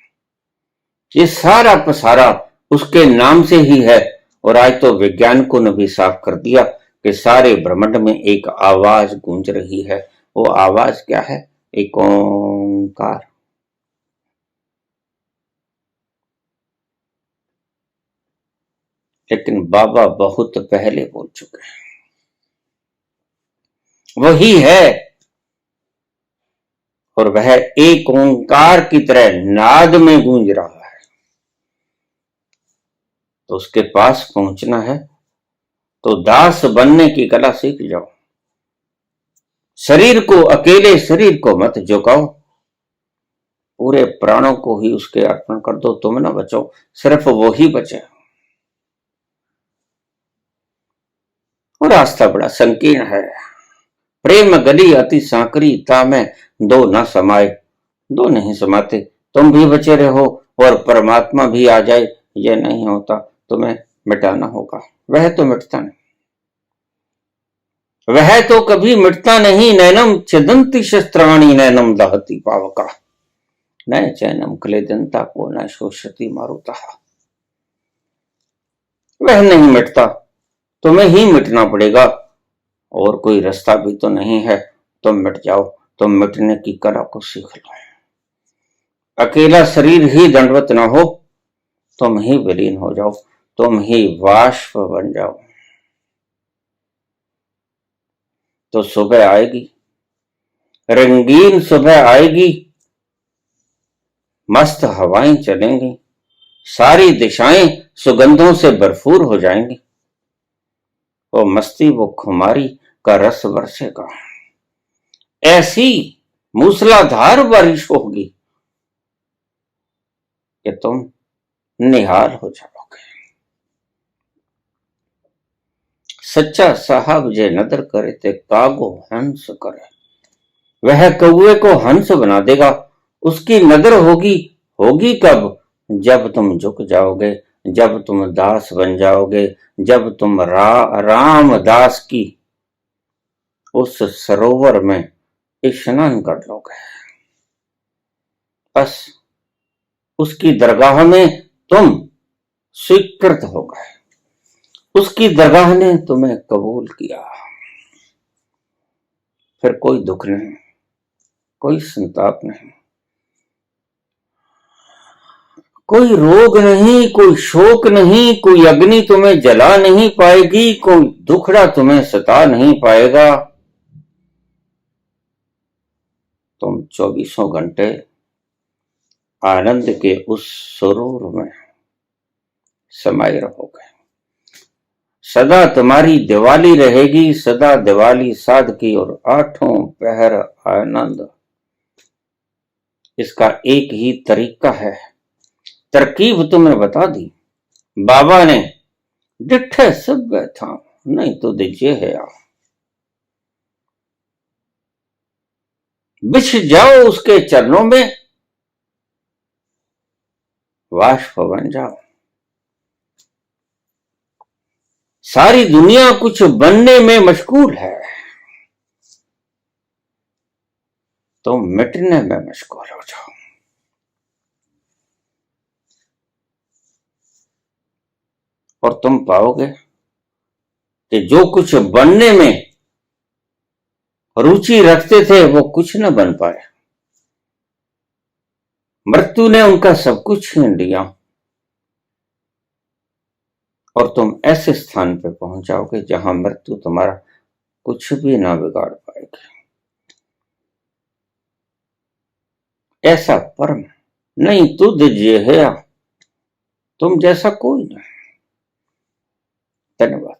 ये सारा पसारा उसके नाम से ही है। और आज तो वैज्ञानिकों ने भी साफ कर दिया कि सारे ब्रह्मांड में एक आवाज गूंज रही है। वो आवाज क्या है? एक ओंकार। लेकिन बाबा बहुत पहले बोल चुके हैं, वही है। और वह एक ओंकार की तरह नाद में गूंज रहा है। तो उसके पास पहुंचना है तो दास बनने की कला सीख जाओ। शरीर को, अकेले शरीर को मत झुकाओ, पूरे प्राणों को ही उसके अर्पण कर दो। तुम ना बचो, सिर्फ वो ही बचे। और रास्ता बड़ा संकीर्ण है। प्रेम गली अति सांकरी, तामें दो न समाये। दो नहीं समाते, तुम भी बचे रहो और परमात्मा भी आ जाए, ये नहीं होता। तुम्हें मिटाना होगा। वह तो मिटता नहीं, वह तो कभी मिटता नहीं। नैनम छिदंती शस्त्राणी नैनम दहती पावका, न चैनम क्लेदंता को न शोषति मारुता। वह नहीं मिटता, तुम्हें ही मिटना पड़ेगा। और कोई रास्ता भी तो नहीं है। तुम मिट जाओ, तुम मिटने की कला को सीख लो। अकेला शरीर ही दंडवत ना हो, तुम ही विलीन हो जाओ, तुम ही वाष्प बन जाओ। तो सुबह आएगी, रंगीन सुबह आएगी, मस्त हवाएं चलेंगी, सारी दिशाएं सुगंधों से भरपूर हो जाएंगी। वो मस्ती, वो खुमारी का रस बरसेगा। ऐसी मूसलाधार बारिश होगी कि तुम निहाल हो जाओगे। सच्चा साहब जे नदर करे ते कागो हंस करे। वह कौए को हंस बना देगा। उसकी नदर होगी, होगी कब? जब तुम झुक जाओगे, जब तुम दास बन जाओगे, जब तुम राम दास की उस सरोवर में स्नान कर लोगे। बस उसकी दरगाह में तुम स्वीकृत हो गए, उसकी दरगाह ने तुम्हें कबूल किया। फिर कोई दुख नहीं, कोई संताप नहीं, कोई रोग नहीं, कोई शोक नहीं, कोई अग्नि तुम्हें जला नहीं पाएगी, कोई दुखड़ा तुम्हें सता नहीं पाएगा। तुम 24 घंटे आनंद के उस सुरूर में समाये रहोगे। सदा तुम्हारी दिवाली रहेगी, सदा दिवाली सादगी और आठों पहर आनंद। इसका एक ही तरीका है, तरकीब तुम्हें बता दी बाबा ने, डिठे सब बैठा नहीं तो दीजिए है आप, बिछ जाओ उसके चरणों में, वाष्प बन जाओ। सारी दुनिया कुछ बनने में मशगूल है, तुम मिटने में मशगूल हो जाओ। और तुम पाओगे कि जो कुछ बनने में रुचि रखते थे वो कुछ न बन पाए। मृत्यु ने उनका सब कुछ छीन लिया और तुम ऐसे स्थान पे पहुंच जाओगे जहां मृत्यु तुम्हारा कुछ भी ना बिगाड़ पाएगी। ऐसा परम नहीं तुझ ये है, तुम जैसा कोई नहीं। धन्यवाद।